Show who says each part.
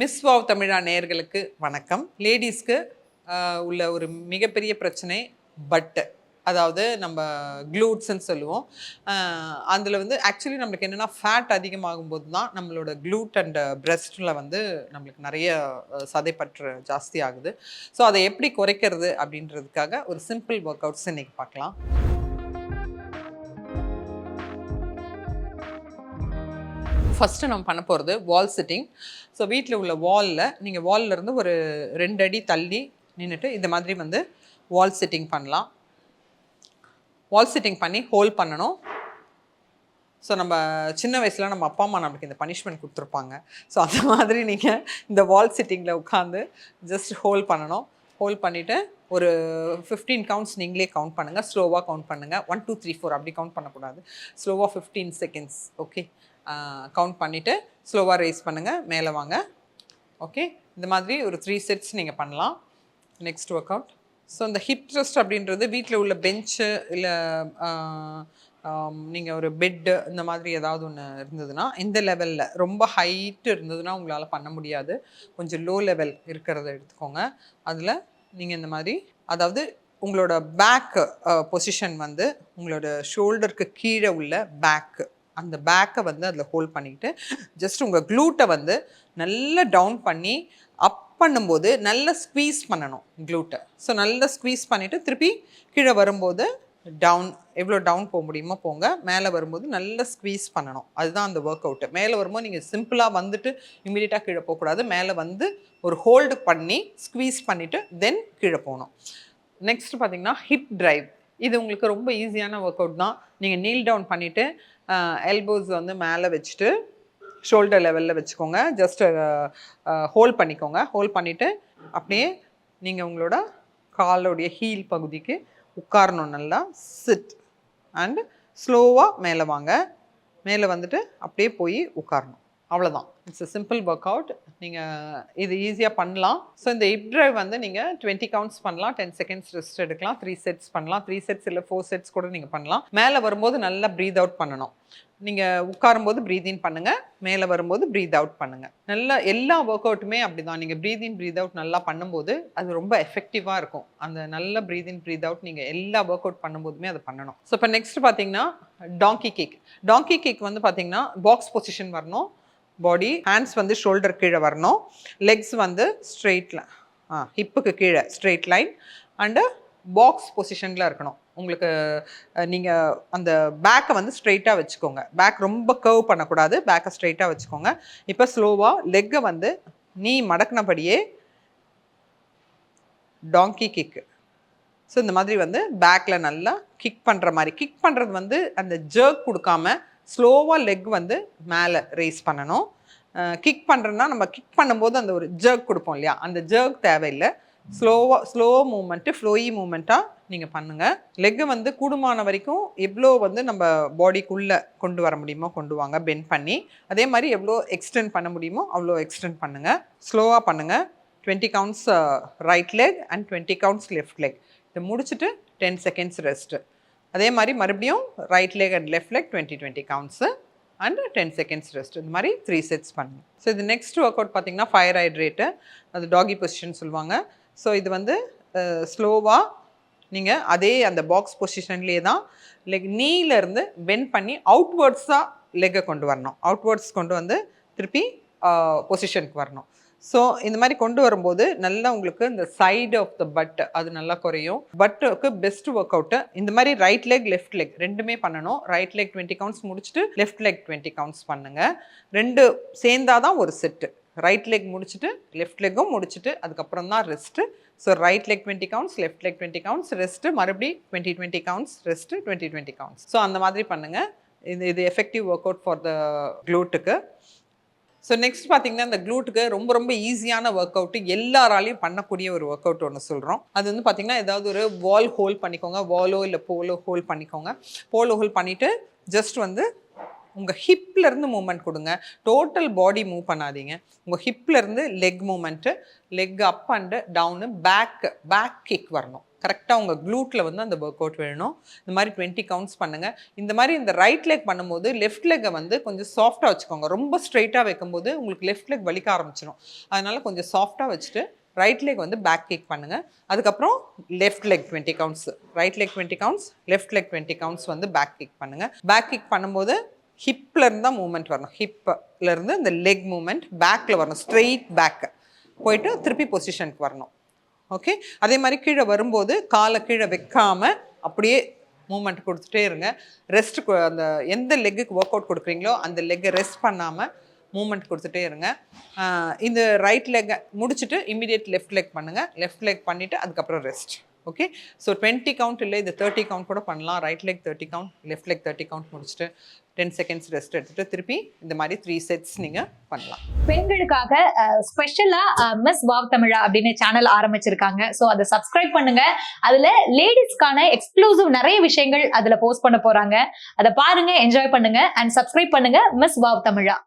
Speaker 1: Miss wow தமிழா நேயர்களுக்கு வணக்கம். லேடீஸ்க்கு உள்ள ஒரு மிகப்பெரிய பிரச்சனை பட்டு. அதாவது நம்ம க்ளூட்ஸ்ன்னு சொல்லுவோம். அதில் வந்து ஆக்சுவலி நம்மளுக்கு என்னென்னா ஃபேட் அதிகமாகும்போது தான் நம்மளோட க்ளூட் அண்ட் பிரெஸ்ட்டில் வந்து நம்மளுக்கு நிறைய சதைப்பற்று ஜாஸ்தி ஆகுது. ஸோ அதை எப்படி குறைக்கிறது அப்படின்றதுக்காக ஒரு சிம்பிள் ஒர்க் அவுட்ஸ் இன்றைக்கி பார்க்கலாம். ஃபஸ்ட்டு நம்ம பண்ண போகிறது வால் சிட்டிங். ஸோ வீட்டில் உள்ள வாலில் நீங்கள் வால்லேருந்து ஒரு 2 அடி தள்ளி நின்றுட்டு இந்த மாதிரி வந்து வால் சிட்டிங் பண்ணலாம். வால் சிட்டிங் பண்ணி ஹோல்ட் பண்ணணும். ஸோ நம்ம சின்ன வயசில் நம்ம அப்பா அம்மா நமக்கு இந்த பனிஷ்மெண்ட் கொடுத்துருப்பாங்க. ஸோ அந்த மாதிரி நீங்கள் இந்த வால் சிட்டிங்கில் உட்காந்து ஜஸ்ட் ஹோல்ட் பண்ணணும். ஹோல்ட் பண்ணிவிட்டு ஒரு 15 கவுண்ட்ஸ் நீங்களே கவுண்ட் பண்ணுங்கள். ஸ்லோவாக கவுண்ட் பண்ணுங்கள். 1 2 3 4 அப்படி கவுண்ட் பண்ணக்கூடாது. ஸ்லோவாக 15 செகண்ட்ஸ். ஓகே, கவுண்ட் பண்ணிவிட்டு ஸ்லோவாக ரேஸ் பண்ணுங்கள். மேலே வாங்க. ஓகே, இந்த மாதிரி ஒரு 3 செட்ஸ் நீங்கள் பண்ணலாம். Next work out. ஸோ இந்த ஹிப் த்ரஸ்ட் அப்படின்றது வீட்டில் உள்ள பெஞ்சு இல்லை நீங்கள் ஒரு பெட்டு இந்த மாதிரி ஏதாவது ஒன்று இருந்ததுன்னா, இந்த லெவலில் ரொம்ப ஹைட்டு இருந்ததுன்னா உங்களால் பண்ண முடியாது. கொஞ்சம் லோ லெவல் இருக்கிறத எடுத்துக்கோங்க. அதில் நீங்கள் இந்த மாதிரி, அதாவது உங்களோட பேக் பொசிஷன் வந்து உங்களோட ஷோல்டருக்கு கீழே உள்ள பேக்கு, அந்த பேக்கை வந்து அதில் ஹோல்ட் பண்ணிக்கிட்டு ஜஸ்ட் உங்கள் க்ளூட்டை வந்து நல்லா டவுன் பண்ணி அப் பண்ணும்போது நல்லா ஸ்க்வீஸ் பண்ணணும் க்ளூட்டை. ஸோ நல்லா ஸ்க்வீஸ் பண்ணிவிட்டு திருப்பி கீழே வரும்போது டவுன், எவ்வளோ டவுன் போக முடியுமோ போங்க. மேலே வரும்போது நல்லா ஸ்க்வீஸ் பண்ணணும். அதுதான் அந்த ஒர்க் அவுட்டு. மேலே வரும்போது நீங்கள் சிம்பிளாக வந்துட்டு இமீடியட்டாக கீழே போகக்கூடாது. மேலே வந்து ஒரு ஹோல்டு பண்ணி ஸ்க்வீஸ் பண்ணிவிட்டு தென் கீழே போகணும். நெக்ஸ்ட் பார்த்திங்கன்னா ஹிப் ட்ரைவ். இது உங்களுக்கு ரொம்ப ஈஸியான ஒர்க் அவுட் தான். நீங்கள் நீல் டவுன் பண்ணிவிட்டு எல்போஸ் வந்து மேலே வச்சுட்டு ஷோல்டர் லெவலில் வச்சுக்கோங்க. ஜஸ்ட் ஹோல்ட் பண்ணிக்கோங்க. ஹோல்ட் பண்ணிவிட்டு அப்படியே நீங்கள் உங்களோட காலோடைய ஹீல் பகுதிக்கு உட்காரணும். நல்லா சிட் அண்ட் ஸ்லோவாக மேலே வாங்க. மேலே வந்துட்டு அப்படியே போய் உட்காரணும். அவ்வளோதான். It's a simple work out. நீங்கள் இது ஈஸியாக பண்ணலாம். ஸோ இந்த ஹிப் ட்ரைவ் வந்து நீங்கள் 20 கவுண்ட்ஸ் பண்ணலாம். 10 செகண்ட்ஸ் ரெஸ்ட் எடுக்கலாம். 3 செட்ஸ் பண்ணலாம். 3 செட்ஸ் இல்லை 4 செட்ஸ் கூட நீங்கள் பண்ணலாம். மேலே வரும்போது நல்லா ப்ரீத் அவுட் பண்ணணும். நீங்கள் உட்காரும்போது ப்ரீத் இன் பண்ணுங்கள். மேலே வரும்போது ப்ரீத் அவுட் பண்ணுங்கள். நல்லா எல்லா ஒர்க் அவுட்டுமே அப்படி தான். நீங்கள் ப்ரீத் இன் ப்ரீத் அவுட் நல்லா பண்ணும்போது அது ரொம்ப எஃபெக்டிவாக இருக்கும். அந்த நல்ல ப்ரீத் இன் ப்ரீத் அவுட் நீங்கள் எல்லா ஒர்க் அவுட் பண்ணும்போதுமே அதை பண்ணணும். ஸோ இப்போ நெக்ஸ்ட் பார்த்தீங்கன்னா டாங்கி கிக். டாங்கி கிக் வந்து பார்த்தீங்கன்னா பாக்ஸ் பொசிஷன் வரணும். பாடி ஹேண்ட்ஸ் வந்து ஷோல்டர் கீழே வரணும். லெக்ஸ் வந்து ஸ்ட்ரெயிட்டில் ஹிப்புக்கு கீழே ஸ்ட்ரெயிட் லைன் அண்டு பாக்ஸ் பொசிஷனில் இருக்கணும். உங்களுக்கு நீங்கள் அந்த பேக்கை வந்து ஸ்ட்ரெயிட்டாக வச்சுக்கோங்க. பேக் ரொம்ப கர்வ் பண்ணக்கூடாது. பேக்கை ஸ்ட்ரெயிட்டாக வச்சுக்கோங்க. இப்போ ஸ்லோவாக லெக்கை வந்து நீ மடக்கினபடியே டாங்கி கிக்கு. ஸோ இந்த மாதிரி வந்து பேக்கில் நல்லா கிக் பண்ணுற மாதிரி. கிக் பண்ணுறது வந்து அந்த ஜர்க் கொடுக்காம ஸ்லோவாக லெக் வந்து மேலே ரேஸ் பண்ணணும். கிக் பண்ணுறதுனா நம்ம கிக் பண்ணும்போது அந்த ஒரு ஜர்க் கொடுப்போம் இல்லையா, அந்த ஜர்க் தேவையில்லை. ஸ்லோ மூமெண்ட்டு, ஃப்ளோயி மூமெண்ட்டாக நீங்கள் பண்ணுங்கள். லெக்கு வந்து கூடுமான வரைக்கும் எவ்வளோ வந்து நம்ம பாடிக்குள்ளே கொண்டு வர முடியுமோ கொண்டு வாங்க, பெண்ட் பண்ணி. அதே மாதிரி எவ்வளோ எக்ஸ்டெண்ட் பண்ண முடியுமோ அவ்வளோ எக்ஸ்டெண்ட் பண்ணுங்கள். ஸ்லோவாக பண்ணுங்கள். 20 counts right leg and 20 counts left leg. இதை முடிச்சுட்டு 10 செகண்ட்ஸ் ரெஸ்ட்டு. அதே மாதிரி மறுபடியும் right leg and left leg 20 counts and 10 seconds rest. இந்த மாதிரி 3 செட்ஸ் பண்ணுங்கள். ஸோ இது நெக்ஸ்ட் ஒர்க் அவுட் பார்த்திங்கன்னா ஃபயர் ஹைட்ரேட்டு. அது டாகி பொசிஷன் சொல்லுவாங்க. ஸோ இது வந்து ஸ்லோவாக நீங்கள் அதே அந்த பாக்ஸ் பொசிஷன்லேயே தான் லெக் நீலேருந்து பெண்ட் பண்ணி அவுட்வேர்ட்ஸாக லெக்கை கொண்டு வரணும். அவுட்வேர்ட்ஸ் கொண்டு வந்து திருப்பி பொசிஷனுக்கு வரணும். ஸோ இந்த மாதிரி கொண்டு வரும்போது நல்லா உங்களுக்கு இந்த சைடு ஆஃப் த பட் அது நல்லா குறையும். பட்டுக்கு பெஸ்ட் ஒர்க் அவுட்டு இந்த மாதிரி ரைட் லெக் லெஃப்ட் லெக் ரெண்டுமே பண்ணணும். ரைட் லெக் 20 கவுண்ட்ஸ் முடிச்சுட்டு லெஃப்ட் லெக் 20 கவுண்ட்ஸ் பண்ணுங்கள். ரெண்டு சேர்ந்தாதான் ஒரு செட்டு. ரைட் லெக் முடிச்சுட்டு லெஃப்ட் லெக்கும் முடிச்சுட்டு அதுக்கப்புறம் தான் rest. So right leg 20 counts, left leg 20 counts, rest, மறுபடி 20 கவுண்ட்ஸ், ரெஸ்ட்டு, 20 கவுண்ட்ஸ். ஸோ அந்த மாதிரி பண்ணுங்கள். இது effective workout for the க்ளூட்டுக்கு. ஸோ நெக்ஸ்ட் பார்த்தீங்கன்னா இந்த க்ளூட்டுக்கு ரொம்ப ஈஸியான ஒர்க் அவுட்டு, எல்லாராலையும் பண்ணக்கூடிய ஒரு ஒர்க் அவுட் ஒன்று சொல்கிறோம். அது வந்து பார்த்திங்கன்னா ஏதாவது ஒரு வால் ஹோல்ட் பண்ணிக்கோங்க. வாலோ இல்லை போலோ ஹோல்ட் பண்ணிக்கோங்க. போலோ ஹோல்ட் பண்ணிவிட்டு ஜஸ்ட் வந்து உங்கள் ஹிப்லேருந்து மூமெண்ட் கொடுங்க. டோட்டல் பாடி மூவ் பண்ணாதீங்க. உங்கள் ஹிப்லேருந்து leg movement, leg up and down, back kick வரணும். கரெக்டாக உங்கள் க்ளூட்டில் வந்து அந்த ஒர்க் அவுட் வேணும். இந்த மாதிரி 20 கவுண்ட்ஸ் பண்ணுங்கள். இந்த மாதிரி இந்த ரைட் லெக் பண்ணும்போது லெஃப்ட் லெக்கை வந்து கொஞ்சம் சாஃப்டாக வச்சுக்கோங்க. ரொம்ப ஸ்ட்ரைட்டாக வைக்கும்போது உங்களுக்கு லெஃப்ட் லெக் வலிக்க ஆரம்பிச்சிடும். அதனால் கொஞ்சம் சாஃப்டாக வச்சுட்டு ரைட் லெக் வந்து பேக் கிக் பண்ணுங்கள். அதுக்கப்புறம் left leg 20 counts, right leg 20 counts, left leg 20 counts வந்து பேக் கிக் பண்ணுங்கள். பேக் கிக் பண்ணும்போது ஹிப்லேருந்து தான் மூமெண்ட் வரணும். ஹிப்லேருந்து இந்த லெக் மூமெண்ட் பேக்கில் வரணும். ஸ்ட்ரெயிட் பேக்கு போயிட்டு திருப்பி பொசிஷனுக்கு வரணும். ஓகே, அதே மாதிரி கீழே வரும்போது காலை கீழே வைக்காமல் அப்படியே மூமெண்ட் கொடுத்துட்டே இருங்க. ரெஸ்ட் அந்த எந்த லெக்குக்கு ஒர்க் அவுட் கொடுக்குறீங்களோ அந்த லெக்கை ரெஸ்ட் பண்ணாமல் மூமெண்ட் கொடுத்துட்டே இருங்க. இந்த ரைட் லெக்கை முடிச்சுட்டு இமீடியட் லெஃப்ட் லெக் பண்ணுங்கள். லெஃப்ட் லெக் பண்ணிவிட்டு அதுக்கப்புறம் ரெஸ்ட். ஓகே, ஸோ 20 கவுண்ட் இல்லை, இது 30 கவுண்ட் கூட பண்ணலாம். Right leg 30 count, left leg 30 count முடிச்சுட்டு 10 செகண்ட்ஸ் ரெஸ்ட் எடுத்துட்டு திருப்பி இந்த மாதிரி 3 செட்ஸ் நீங்கள் பண்ணலாம்.
Speaker 2: பெண்களுக்காக ஸ்பெஷலாக மிஸ் வாவ் தமிழா அப்படின்னு சேனல் ஆரம்பிச்சிருக்காங்க. ஸோ அதை சப்ஸ்கிரைப் பண்ணுங்க. அதில் லேடிஸ்க்கான எக்ஸ்க்ளூசிவ் நிறைய விஷயங்கள் அதில் போஸ்ட் பண்ண போகிறாங்க. அதை பாருங்க, என்ஜாய் பண்ணுங்க அண்ட் சப்ஸ்கிரைப் பண்ணுங்க மிஸ் வாவ் தமிழா.